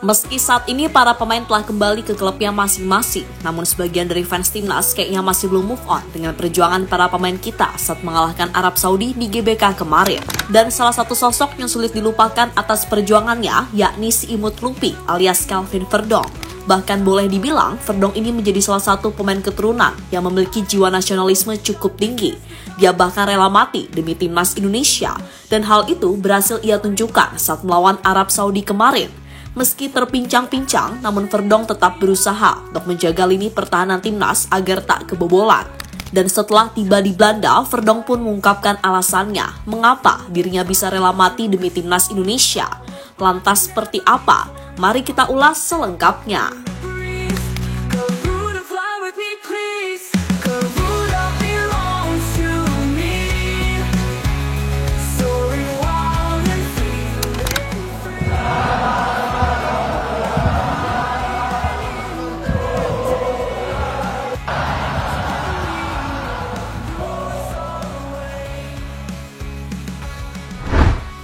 Meski saat ini para pemain telah kembali ke klubnya masing-masing, namun sebagian dari fans timnas kayaknya masih belum move on dengan perjuangan para pemain kita saat mengalahkan Arab Saudi di GBK kemarin. Dan salah satu sosok yang sulit dilupakan atas perjuangannya yakni si imut Lupi alias Kelvin Verdong. Bahkan boleh dibilang Verdong ini menjadi salah satu pemain keturunan yang memiliki jiwa nasionalisme cukup tinggi. Dia bahkan rela mati demi timnas Indonesia, dan hal itu berhasil ia tunjukkan saat melawan Arab Saudi kemarin. Meski terpincang-pincang, namun Verdong tetap berusaha untuk menjaga lini pertahanan timnas agar tak kebobolan. Dan setelah tiba di Belanda, Verdong pun mengungkapkan alasannya mengapa dirinya bisa rela mati demi timnas Indonesia. Lantas seperti apa? Mari kita ulas selengkapnya.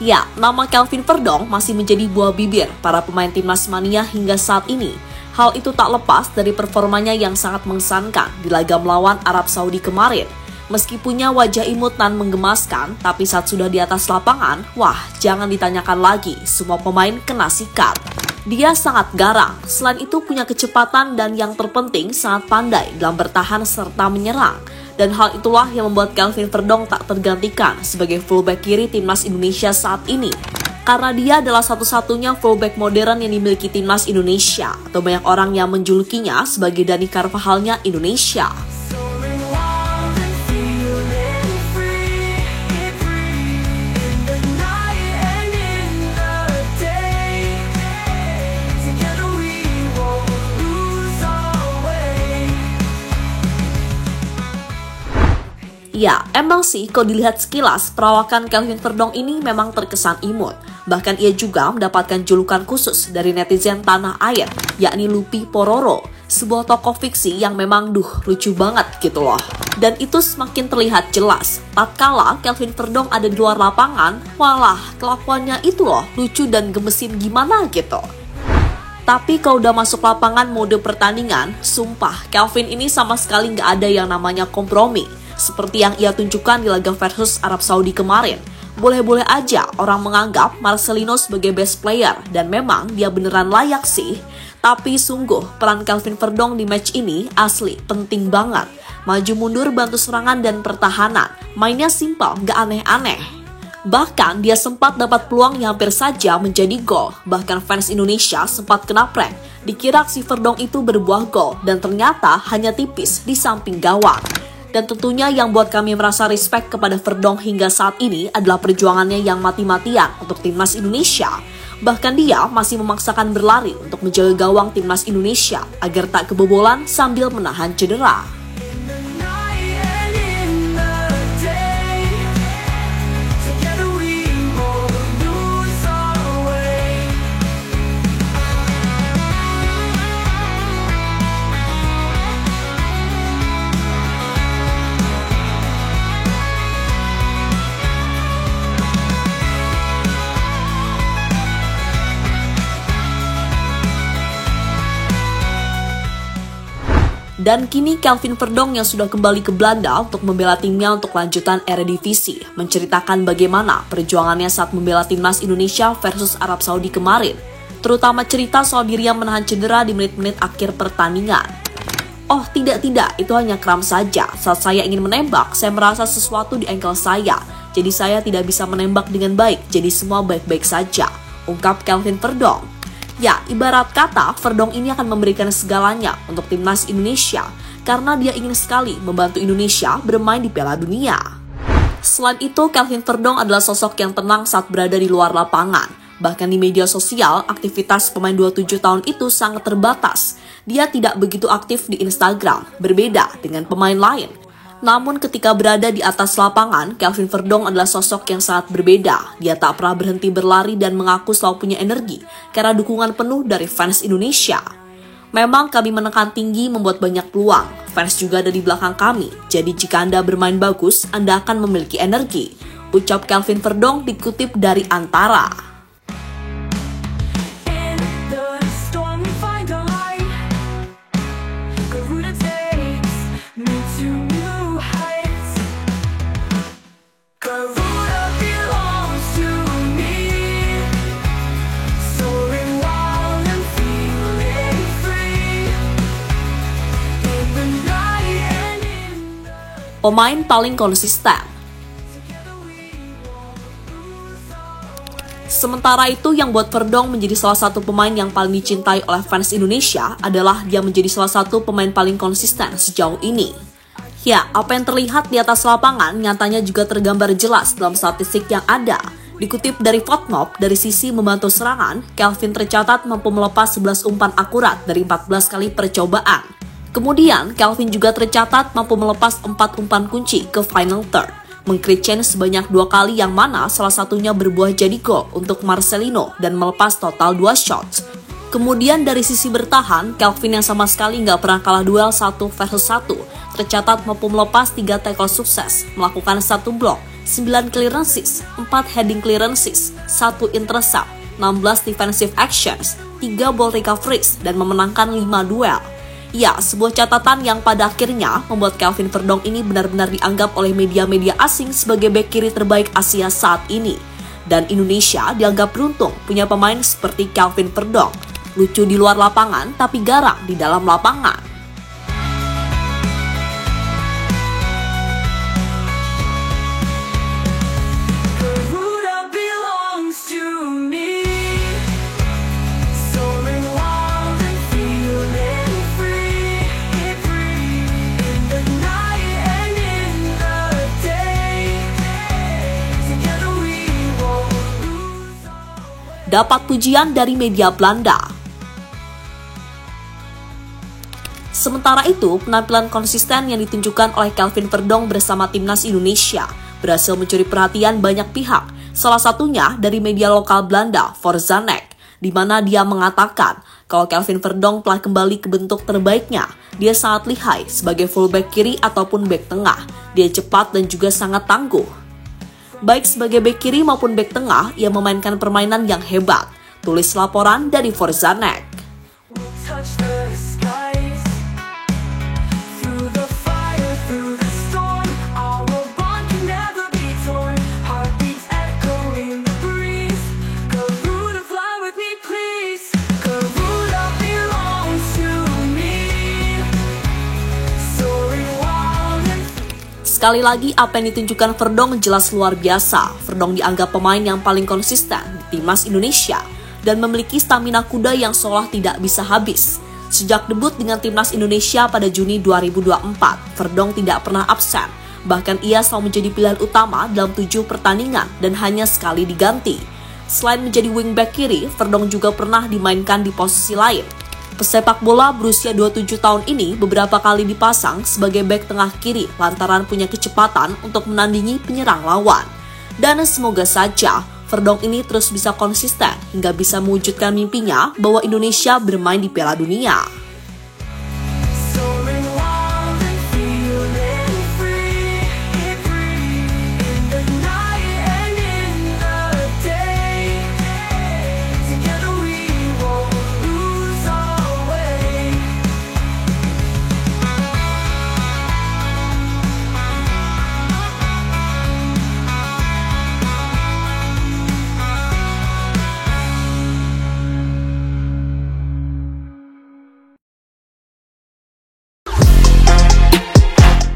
Ya, nama Kelvin Verdong masih menjadi buah bibir para pemain timnas mania hingga saat ini. Hal itu tak lepas dari performanya yang sangat mengesankan di laga melawan Arab Saudi kemarin. Meski punya wajah imut dan menggemaskan, tapi saat sudah di atas lapangan, wah jangan ditanyakan lagi, semua pemain kena sikat. Dia sangat garang, selain itu punya kecepatan dan yang terpenting sangat pandai dalam bertahan serta menyerang. Dan hal itulah yang membuat Kelvin Verdong tak tergantikan sebagai fullback kiri timnas Indonesia saat ini. Karena dia adalah satu-satunya fullback modern yang dimiliki timnas Indonesia, atau banyak orang yang menjulukinya sebagai Dani Carvajalnya Indonesia. Ya, emang sih kalau dilihat sekilas, perawakan Kelvin Verdong ini memang terkesan imut. Bahkan ia juga mendapatkan julukan khusus dari netizen tanah air, yakni Lupi Pororo, sebuah tokoh fiksi yang memang lucu banget gitu loh. Dan itu semakin terlihat jelas, tatkala Kelvin Verdong ada di luar lapangan, walah kelakuannya itu loh lucu dan gemesin gimana gitu. Tapi kalau udah masuk lapangan mode pertandingan, sumpah Kelvin ini sama sekali nggak ada yang namanya kompromi. Seperti yang ia tunjukkan di laga versus Arab Saudi kemarin. Boleh-boleh aja orang menganggap Marcelino sebagai best player, dan memang dia beneran layak sih. Tapi sungguh peran Kelvin Verdong di match ini asli penting banget. Maju mundur bantu serangan dan pertahanan. Mainnya simpel, gak aneh-aneh. Bahkan dia sempat dapat peluang yang hampir saja menjadi gol. Bahkan fans Indonesia sempat kena prank. Dikira si Verdong itu berbuah gol, dan ternyata hanya tipis di samping gawang. Dan tentunya yang buat kami merasa respect kepada Verdong hingga saat ini adalah perjuangannya yang mati-matian untuk timnas Indonesia. Bahkan dia masih memaksakan berlari untuk menjaga gawang timnas Indonesia agar tak kebobolan sambil menahan cedera. Dan kini Kelvin Verdong yang sudah kembali ke Belanda untuk membela timnya untuk lanjutan Eredivisie menceritakan bagaimana perjuangannya saat membela timnas Indonesia versus Arab Saudi kemarin. Terutama cerita soal dirinya menahan cedera di menit-menit akhir pertandingan. Oh tidak, itu hanya kram saja. Saat saya ingin menembak, saya merasa sesuatu di ankle saya. Jadi saya tidak bisa menembak dengan baik, jadi semua baik-baik saja, ungkap Kelvin Verdong. Ya, ibarat kata, Verdong ini akan memberikan segalanya untuk timnas Indonesia karena dia ingin sekali membantu Indonesia bermain di Piala Dunia. Selain itu, Kelvin Verdong adalah sosok yang tenang saat berada di luar lapangan. Bahkan di media sosial, aktivitas pemain 27 tahun itu sangat terbatas. Dia tidak begitu aktif di Instagram, berbeda dengan pemain lain. Namun ketika berada di atas lapangan, Kelvin Verdong adalah sosok yang sangat berbeda. Dia tak pernah berhenti berlari dan mengaku selalu punya energi karena dukungan penuh dari fans Indonesia. Memang kami menekan tinggi membuat banyak peluang. Fans juga ada di belakang kami. Jadi jika Anda bermain bagus, Anda akan memiliki energi, ucap Kelvin Verdong dikutip dari Antara. pemain paling konsisten. Sementara itu, yang buat Verdonk menjadi salah satu pemain yang paling dicintai oleh fans Indonesia adalah dia menjadi salah satu pemain paling konsisten sejauh ini. Ya, apa yang terlihat di atas lapangan nyatanya juga tergambar jelas dalam statistik yang ada. Dikutip dari FotMob, dari sisi membantu serangan, Kelvin tercatat mampu melepas 11 umpan akurat dari 14 kali percobaan. Kemudian, Kelvin juga tercatat mampu melepas 4 umpan kunci ke final third, meng-create chance sebanyak 2 kali yang mana salah satunya berbuah jadi gol untuk Marcelino dan melepas total 2 shots. Kemudian dari sisi bertahan, Kelvin yang sama sekali nggak pernah kalah duel 1 versus 1, tercatat mampu melepas 3 tackle sukses, melakukan 1 block, 9 clearances, 4 heading clearances, 1 intercept, 16 defensive actions, 3 ball recoveries, dan memenangkan 5 duel. Ya, sebuah catatan yang pada akhirnya membuat Kelvin Verdonk ini benar-benar dianggap oleh media-media asing sebagai bek kiri terbaik Asia saat ini. Dan Indonesia dianggap beruntung punya pemain seperti Kelvin Verdonk. Lucu di luar lapangan, tapi garang di dalam lapangan. Dapat pujian dari media Belanda. Sementara itu, penampilan konsisten yang ditunjukkan oleh Kelvin Verdonk bersama timnas Indonesia berhasil mencuri perhatian banyak pihak, salah satunya dari media lokal Belanda, Forzanek, di mana dia mengatakan kalau Kelvin Verdonk telah kembali ke bentuk terbaiknya. Dia sangat lihai sebagai fullback kiri ataupun back tengah. Dia cepat dan juga sangat tangguh. Baik sebagai bek kiri maupun bek tengah, ia memainkan permainan yang hebat. Tulis laporan dari Forzanek. Sekali lagi, apa yang ditunjukkan Verdonk jelas luar biasa. Verdonk dianggap pemain yang paling konsisten di timnas Indonesia dan memiliki stamina kuda yang seolah tidak bisa habis. Sejak debut dengan timnas Indonesia pada Juni 2024, Verdonk tidak pernah absen. Bahkan ia selalu menjadi pilihan utama dalam 7 pertandingan dan hanya sekali diganti. Selain menjadi wingback kiri, Verdonk juga pernah dimainkan di posisi lain. Pesepak bola berusia 27 tahun ini beberapa kali dipasang sebagai bek tengah kiri lantaran punya kecepatan untuk menandingi penyerang lawan. Dan semoga saja Verdonk ini terus bisa konsisten hingga bisa mewujudkan mimpinya bahwa Indonesia bermain di Piala Dunia.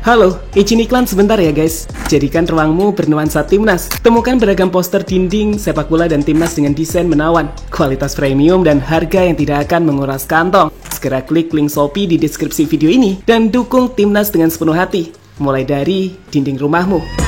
Halo, izin iklan sebentar ya guys. Jadikan ruangmu bernuansa timnas. Temukan beragam poster dinding, sepak bola dan timnas dengan desain menawan, kualitas premium dan harga yang tidak akan menguras kantong. Segera klik link Shopee di deskripsi video ini dan dukung timnas dengan sepenuh hati. Mulai dari dinding rumahmu.